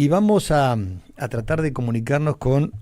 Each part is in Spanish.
Y vamos a tratar de comunicarnos con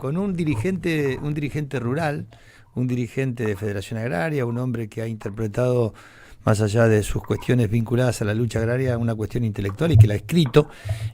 un dirigente rural, un dirigente de Federación Agraria, un hombre que ha interpretado, más allá de sus cuestiones vinculadas a la lucha agraria, una cuestión intelectual y que la ha escrito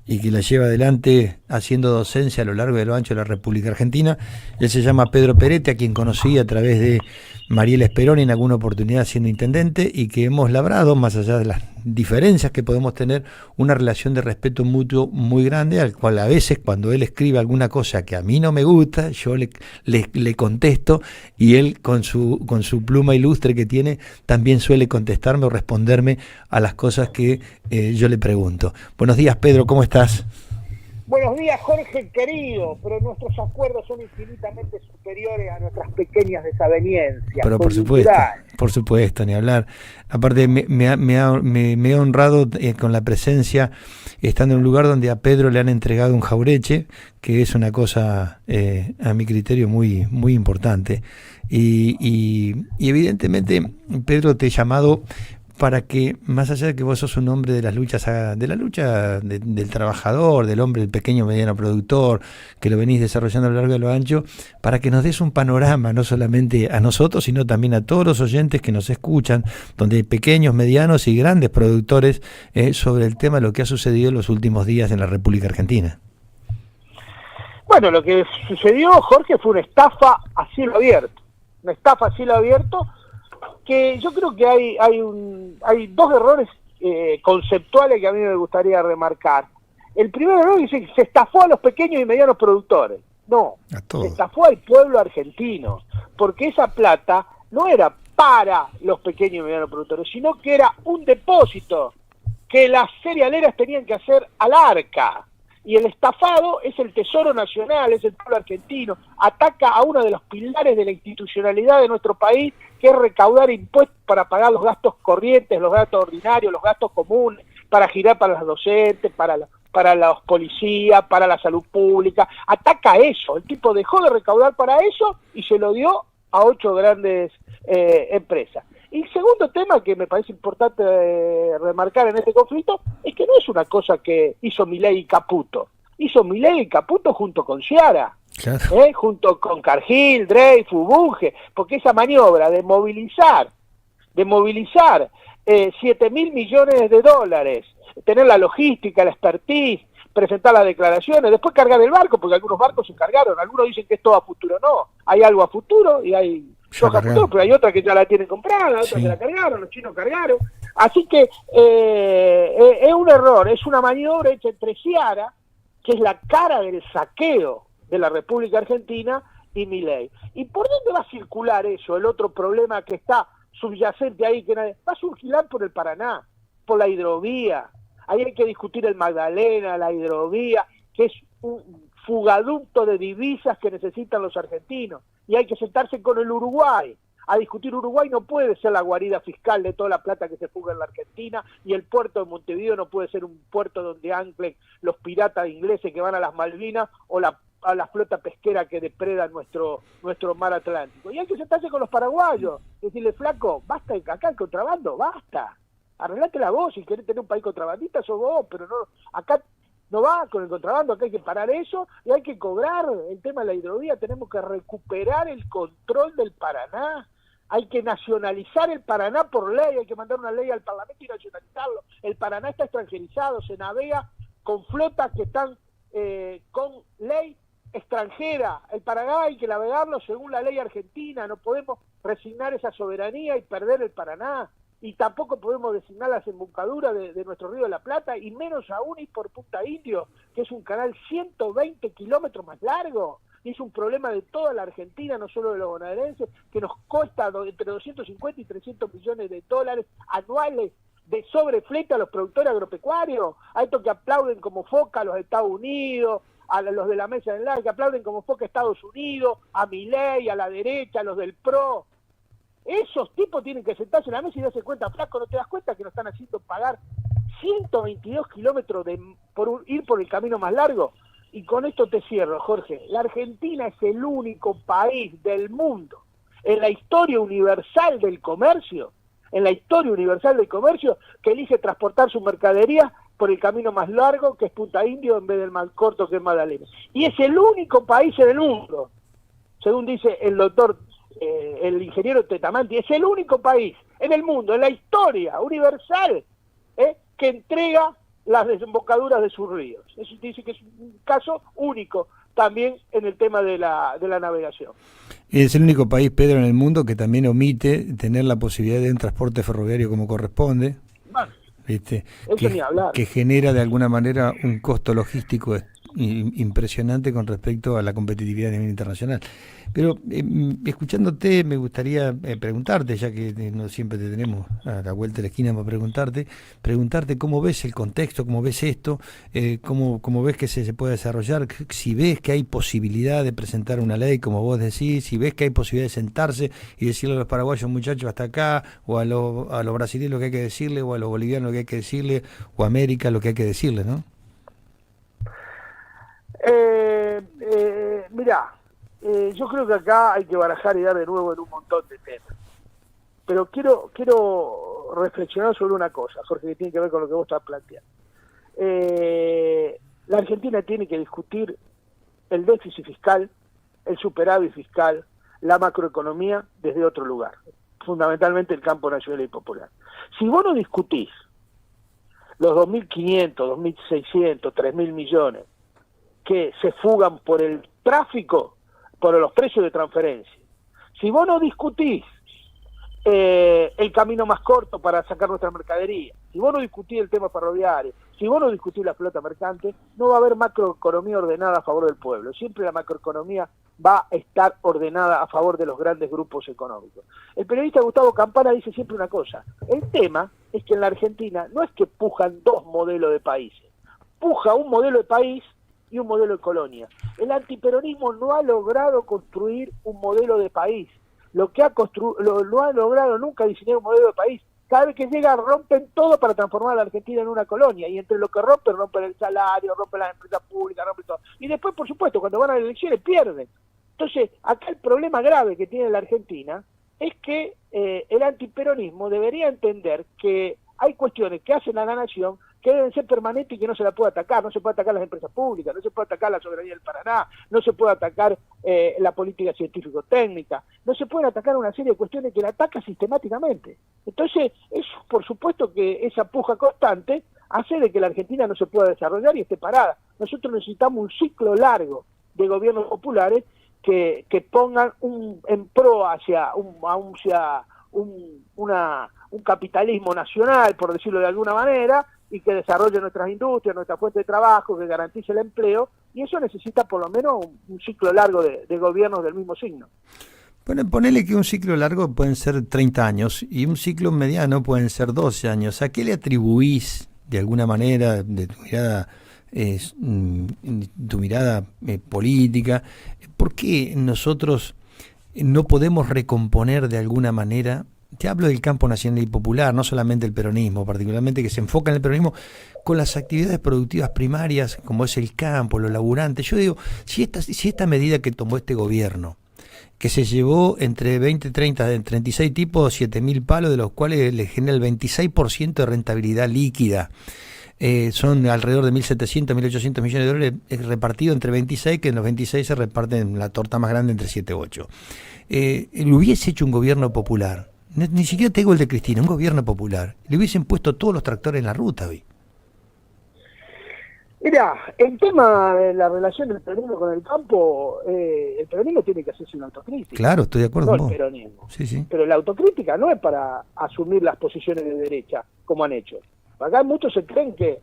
y que la lleva adelante haciendo docencia a lo largo y a lo ancho de la República Argentina. Él se llama Pedro Perete, a quien conocí a través de Mariela Esperón en alguna oportunidad siendo intendente, y que hemos labrado, más allá de las diferencias que podemos tener, una relación de respeto mutuo muy grande, al cual a veces cuando él escribe alguna cosa que a mí no me gusta, yo le contesto, y él con su pluma ilustre que tiene también suele contestarme o responderme a las cosas que yo le pregunto. Buenos días, Pedro, ¿cómo estás? Buenos días, Jorge querido, pero nuestros acuerdos son infinitamente superiores a nuestras pequeñas desavenencias Pero coyunturales. por supuesto, ni hablar. Aparte, me ha honrado con la presencia, estando en un lugar donde a Pedro le han entregado un jaureche, que es una cosa, a mi criterio, muy, muy importante. Y evidentemente, Pedro, te he llamado para que, más allá de que vos sos un hombre de las luchas, de la lucha del trabajador, del hombre, del pequeño mediano productor, que lo venís desarrollando a lo largo y a lo ancho, para que nos des un panorama, no solamente a nosotros, sino también a todos los oyentes que nos escuchan, donde hay pequeños, medianos y grandes productores, sobre el tema de lo que ha sucedido en los últimos días en la República Argentina. Bueno, lo que sucedió, Jorge, fue una estafa a cielo abierto. Una estafa a cielo abierto que yo creo que hay dos errores conceptuales que a mí me gustaría remarcar. El primer error dice que se estafó a los pequeños y medianos productores. No, se estafó al pueblo argentino, porque esa plata no era para los pequeños y medianos productores, sino que era un depósito que las cerealeras tenían que hacer al arca. Y el estafado es el Tesoro Nacional, es el pueblo argentino, ataca a uno de los pilares de la institucionalidad de nuestro país, que es recaudar impuestos para pagar los gastos corrientes, los gastos ordinarios, los gastos comunes, para girar para los docentes, para los policías, para la salud pública. Ataca eso, el tipo dejó de recaudar para eso y se lo dio a 8 grandes empresas. Y el segundo tema que me parece importante remarcar en este conflicto es que no es una cosa que hizo Milei y Caputo. Hizo Milei y Caputo junto con Sciara, Claro. junto con Cargill, Dreyfus, Bunge, porque esa maniobra de movilizar 7.000 millones de dólares, tener la logística, la expertise, presentar las declaraciones, después cargar el barco, porque algunos barcos se cargaron, algunos dicen que es todo a futuro, no, hay algo a futuro y hay soja a futuro, pero hay otras que ya la tienen comprada, otras que la cargaron, los chinos cargaron, así que es un error, es una maniobra hecha entre Sciara, que es la cara del saqueo de la República Argentina, y Milei. ¿Y por dónde va a circular eso? El otro problema que está subyacente ahí, que va a circular por el Paraná, por la hidrovía. Ahí hay que discutir el Magdalena, la hidrovía, que es un fugaducto de divisas que necesitan los argentinos. Y hay que sentarse con el Uruguay a discutir. Uruguay no puede ser la guarida fiscal de toda la plata que se fuga en la Argentina, y el puerto de Montevideo no puede ser un puerto donde anclen los piratas ingleses que van a las Malvinas o a la flota pesquera que depreda nuestro mar Atlántico. Y hay que sentarse con los paraguayos, decirle, flaco, basta de acá el contrabando, basta. Arreglátela vos, si querés tener un país contrabandista, sos vos, pero no, acá no va con el contrabando, acá hay que parar eso y hay que cobrar el tema de la hidrovía, tenemos que recuperar el control del Paraná, hay que nacionalizar el Paraná por ley, hay que mandar una ley al Parlamento y nacionalizarlo. El Paraná está extranjerizado, se navega con flotas que están con ley extranjera. El Paraná hay que navegarlo según la ley argentina, no podemos resignar esa soberanía y perder el Paraná. Y tampoco podemos designar la desembocadura de nuestro río de la Plata, y menos aún ir por Punta Indio, que es un canal 120 kilómetros más largo, y es un problema de toda la Argentina, no solo de los bonaerenses, que nos cuesta entre 250 y 300 millones de dólares anuales de sobreflete a los productores agropecuarios, a estos que aplauden como foca a los Estados Unidos, a los de la mesa de enlace, que aplauden como foca a Estados Unidos, a Milei, a la derecha, a los del PRO. Esos tipos tienen que sentarse en la mesa y darse cuenta, flaco, ¿no te das cuenta que nos están haciendo pagar 122 kilómetros por ir por el camino más largo? Y con esto te cierro, Jorge. La Argentina es el único país del mundo, en la historia universal del comercio, que elige transportar su mercadería por el camino más largo, que es Punta Indio, en vez del más corto, que es Magdalena. Y es el único país en el mundo, según dice el doctor, el ingeniero Tetamanti, es el único país en el mundo, en la historia universal, que entrega las desembocaduras de sus ríos. Eso dice que es un caso único también en el tema de la navegación. Es el único país, Pedro, en el mundo que también omite tener la posibilidad de un transporte ferroviario como corresponde. Bueno, ¿viste? ni hablar. Que genera de alguna manera un costo logístico impresionante con respecto a la competitividad a nivel internacional. Pero escuchándote me gustaría preguntarte, ya que no siempre te tenemos a la vuelta de la esquina para preguntarte cómo ves el contexto, cómo ves esto, cómo ves que se puede desarrollar, si ves que hay posibilidad de presentar una ley, como vos decís, si ves que hay posibilidad de sentarse y decirle a los paraguayos, muchachos, hasta acá, o a los brasileños lo que hay que decirle, o a los bolivianos lo que hay que decirle, o a América lo que hay que decirle, ¿no? Mirá, yo creo que acá hay que barajar y dar de nuevo en un montón de temas. Pero quiero reflexionar sobre una cosa, Jorge, que tiene que ver con lo que vos estás planteando. La Argentina tiene que discutir el déficit fiscal, el superávit fiscal, la macroeconomía desde otro lugar, fundamentalmente el campo nacional y popular. Si vos no discutís los 2.500, 2.600, 3.000 millones que se fugan por el tráfico, por los precios de transferencia, si vos no discutís el camino más corto para sacar nuestra mercadería, si vos no discutís el tema ferroviario, si vos no discutís la flota mercante, no va a haber macroeconomía ordenada a favor del pueblo. Siempre la macroeconomía va a estar ordenada a favor de los grandes grupos económicos. El periodista Gustavo Campana dice siempre una cosa: el tema es que en la Argentina no es que pujan dos modelos de países, puja un modelo de país y un modelo de colonia. El antiperonismo no ha logrado construir un modelo de país. No ha logrado nunca diseñar un modelo de país. Cada vez que llega rompen todo para transformar a la Argentina en una colonia, y entre lo que rompen el salario, rompen las empresas públicas, rompen todo. Y después, por supuesto, cuando van a las elecciones pierden. Entonces, acá el problema grave que tiene la Argentina es que el antiperonismo debería entender que hay cuestiones que hacen a la nación que deben ser permanentes y que no se la puede atacar. No se puede atacar las empresas públicas, no se puede atacar la soberanía del Paraná, no se puede atacar la política científico-técnica, no se pueden atacar una serie de cuestiones que la ataca sistemáticamente. Entonces, por supuesto que esa puja constante hace de que la Argentina no se pueda desarrollar y esté parada. Nosotros necesitamos un ciclo largo de gobiernos populares que pongan en pro hacia un capitalismo nacional, por decirlo de alguna manera, y que desarrolle nuestras industrias, nuestra fuente de trabajo, que garantice el empleo, y eso necesita por lo menos un ciclo largo de gobiernos del mismo signo. Bueno, ponele que un ciclo largo pueden ser 30 años y un ciclo mediano pueden ser 12 años. ¿A qué le atribuís, de alguna manera, de tu mirada política, por qué nosotros no podemos recomponer de alguna manera? Te hablo del campo nacional y popular, no solamente el peronismo, particularmente que se enfoca en el peronismo con las actividades productivas primarias, como es el campo, los laburantes. Yo digo, si esta medida que tomó este gobierno, que se llevó entre 20 y 36 tipos, 7.000 palos, de los cuales le genera el 26% de rentabilidad líquida, son alrededor de 1.700, 1.800 millones de dólares repartidos entre 26, que en los 26 se reparten la torta más grande entre 7 u 8. Lo hubiese hecho un gobierno popular. Ni siquiera te digo el de Cristina, un gobierno popular. Le hubiesen puesto todos los tractores en la ruta hoy. Mira, el tema de la relación del peronismo con el campo, el peronismo tiene que hacerse una autocrítica. Claro, estoy de acuerdo con vos. El peronismo. Sí. Pero la autocrítica no es para asumir las posiciones de derecha, como han hecho. Acá muchos se creen que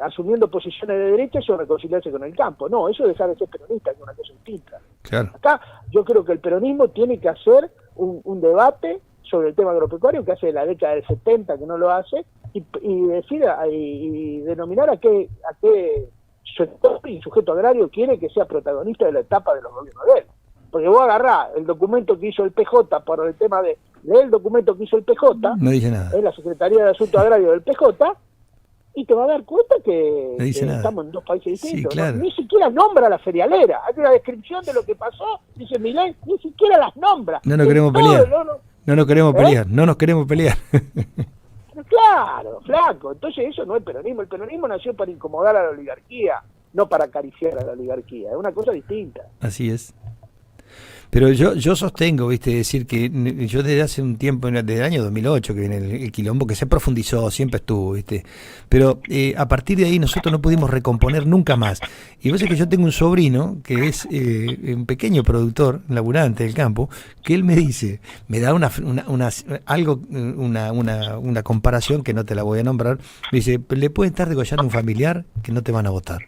asumiendo posiciones de derecha eso es reconciliarse con el campo. No, eso es dejar de ser peronista, que es una cosa distinta. Claro. Acá yo creo que el peronismo tiene que hacer un debate sobre el tema agropecuario, que hace de la década del 70 que no lo hace, y decir y denominar a qué sector y sujeto agrario quiere que sea protagonista de la etapa de los gobiernos de él. Porque vos agarrás el documento que hizo el PJ por el tema del documento que hizo el PJ, no dice nada. Es la Secretaría de Asuntos Agrarios del PJ, y te va a dar cuenta que nada. Estamos en dos países distintos. Sí, claro. ¿No? Ni siquiera nombra a la cerealera. Hay una descripción de lo que pasó, dice Milei, ni siquiera las nombra. No nos queremos pelear. No nos queremos pelear. No nos queremos pelear. Claro, flaco. Entonces eso no es peronismo. El peronismo nació para incomodar a la oligarquía, no para acariciar a la oligarquía. Es una cosa distinta. Así es. Pero yo sostengo, viste, decir que yo desde hace un tiempo, desde el año 2008 que viene el quilombo, que se profundizó, siempre estuvo, viste. Pero a partir de ahí nosotros no pudimos recomponer nunca más. Y vos sabés que yo tengo un sobrino que es un pequeño productor, laburante del campo, que él me dice, me da una comparación que no te la voy a nombrar. Me dice, le puede estar degollando un familiar que no te van a votar.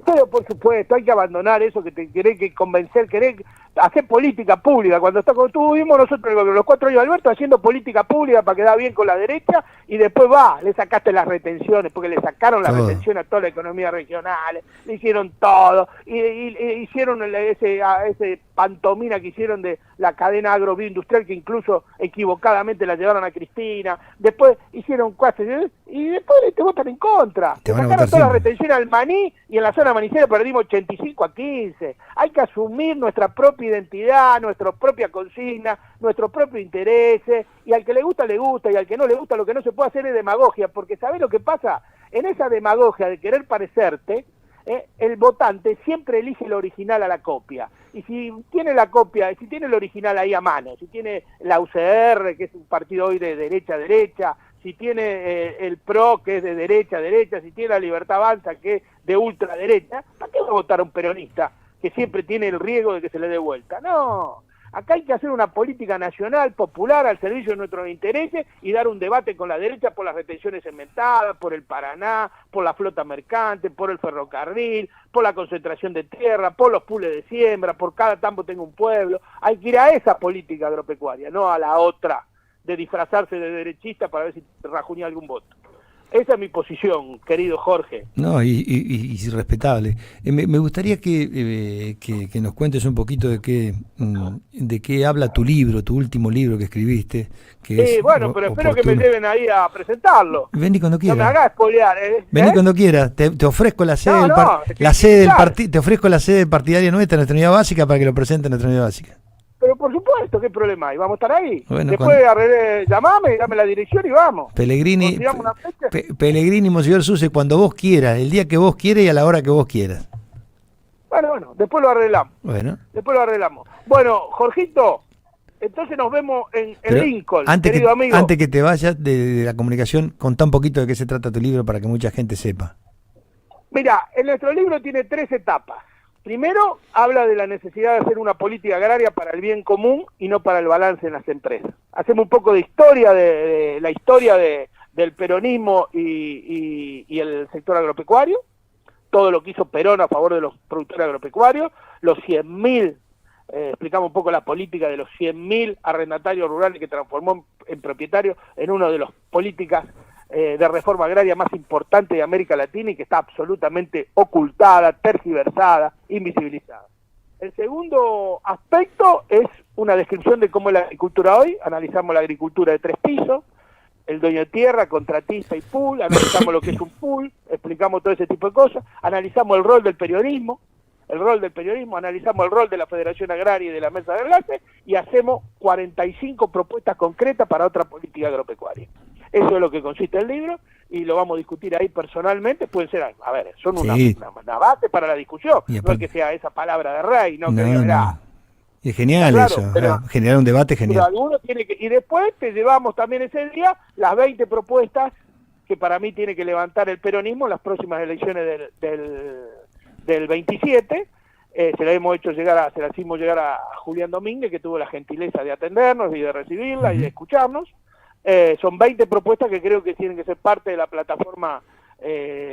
Pero por supuesto, hay que abandonar eso que te querés que convencer, querés hacer política pública. Cuando estuvimos nosotros los 4 años de Alberto haciendo política pública para quedar bien con la derecha, y después le sacaste las retenciones, porque le sacaron las retenciones a toda la economía regional, le hicieron todo, y hicieron ese pantomina que hicieron de la cadena agroindustrial, que incluso equivocadamente la llevaron a Cristina, después hicieron cosas, y después te votan en contra. Te sacaron todas las retenciones al maní, y en la zona manicera perdimos 85-15. Hay que asumir nuestra propia identidad, nuestra propia consigna, nuestro propio interés, y al que le gusta, y al que no le gusta, lo que no se puede hacer es demagogia, porque ¿sabés lo que pasa? En esa demagogia de querer parecerte, el votante siempre elige el original a la copia, y si tiene la copia, si tiene el original ahí a mano, si tiene la UCR, que es un partido hoy de derecha, si tiene el PRO, que es de derecha, si tiene la Libertad Avanza, que es de ultraderecha, ¿para qué va a votar a un peronista que siempre tiene el riesgo de que se le dé vuelta? No, acá hay que hacer una política nacional, popular, al servicio de nuestros intereses, y dar un debate con la derecha por las retenciones cementadas, por el Paraná, por la flota mercante, por el ferrocarril, por la concentración de tierra, por los pools de siembra, por cada tambo tenga un pueblo. Hay que ir a esa política agropecuaria, no a la otra de disfrazarse de derechista para ver si rajuña algún voto. Esa es mi posición, querido Jorge. No, y respetable. Me gustaría que nos cuentes un poquito de qué habla tu libro, tu último libro que escribiste. Que bueno, pero espero que me lleven ahí a presentarlo. Vení cuando quieras. No me hagas spoilear, Vení cuando quieras. Te ofrezco la sede del partido. Te ofrezco la sede partidaria nuestra, nuestra unidad básica, para que lo presente en nuestra unidad básica. Pero por supuesto, ¿qué problema hay? Vamos a estar ahí. Bueno, después llamame, dame la dirección y vamos. Pellegrini, Monsignor Suse, cuando vos quieras, el día que vos quieras y a la hora que vos quieras. Bueno, después lo arreglamos. Bueno, Jorgito, entonces nos vemos en Lincoln, querido amigo. Antes que te vayas de la comunicación, contá un poquito de qué se trata tu libro para que mucha gente sepa. Mira, en nuestro libro tiene 3 etapas. Primero, habla de la necesidad de hacer una política agraria para el bien común y no para el balance en las empresas. Hacemos un poco de historia, de la historia del peronismo y el sector agropecuario, todo lo que hizo Perón a favor de los productores agropecuarios, los 100.000, explicamos un poco la política de los 100.000 arrendatarios rurales que transformó en propietarios en una de las políticas de reforma agraria más importante de América Latina, y que está absolutamente ocultada, tergiversada, invisibilizada. El segundo aspecto es una descripción de cómo es la agricultura hoy. Analizamos la agricultura de 3 pisos, el dueño de tierra, contratista y pool, analizamos lo que es un pool, explicamos todo ese tipo de cosas, analizamos el rol del periodismo, analizamos el rol de la Federación Agraria y de la Mesa de Enlace, y hacemos 45 propuestas concretas para otra política agropecuaria. Eso es lo que consiste el libro, y lo vamos a discutir ahí personalmente. Pueden ser, son una base para la discusión, no es que sea esa palabra de rey, no. Y es genial, claro, eso, generar un debate genial. Pero alguno tiene que, y después te llevamos también ese día las 20 propuestas que para mí tiene que levantar el peronismo en las próximas elecciones del 27. Se las hicimos llegar a Julián Domínguez, que tuvo la gentileza de atendernos y de recibirla y de escucharnos. Son 20 propuestas que creo que tienen que ser parte de la plataforma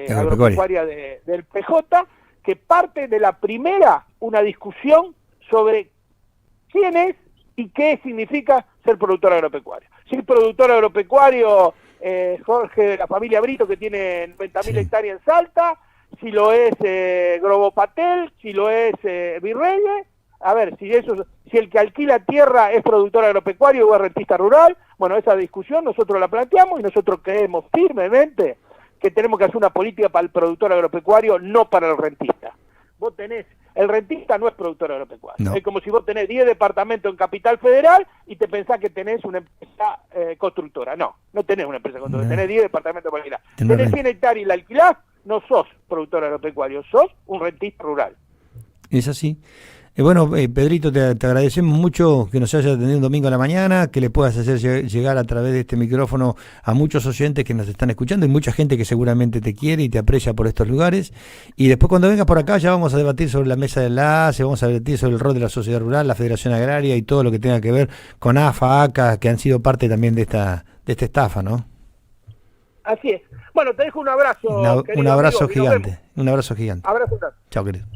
agropecuaria del PJ, que parte de la primera, una discusión sobre quién es y qué significa ser productor agropecuario. Si productor agropecuario, Jorge, de la familia Brito, que tiene 90.000 hectáreas en Salta, si lo es Grobo Patel, si lo es Virreyes. A ver, si el que alquila tierra es productor agropecuario o es rentista rural. Bueno, esa discusión nosotros la planteamos, y nosotros creemos firmemente que tenemos que hacer una política para el productor agropecuario, no para el rentista. Vos tenés El rentista no es productor agropecuario. No. Es como si vos tenés 10 departamentos en Capital Federal y te pensás que tenés una empresa constructora. No, no tenés una empresa constructora, No. tenés 10 departamentos para alquilar. Tenés Tenés 100 hectáreas y la alquilás, no sos productor agropecuario, sos un rentista rural. Es así. Bueno, Pedrito, te agradecemos mucho que nos hayas atendido un domingo a la mañana, que le puedas hacer llegar a través de este micrófono a muchos oyentes que nos están escuchando y mucha gente que seguramente te quiere y te aprecia por estos lugares. Y después cuando vengas por acá ya vamos a debatir sobre la mesa de enlace, vamos a debatir sobre el rol de la sociedad rural, la Federación Agraria y todo lo que tenga que ver con AFA, ACA, que han sido parte también de esta estafa, ¿no? Así es. Bueno, te dejo un abrazo. Un abrazo amigo, gigante, un abrazo gigante. Abrazo grande. Chao, querido.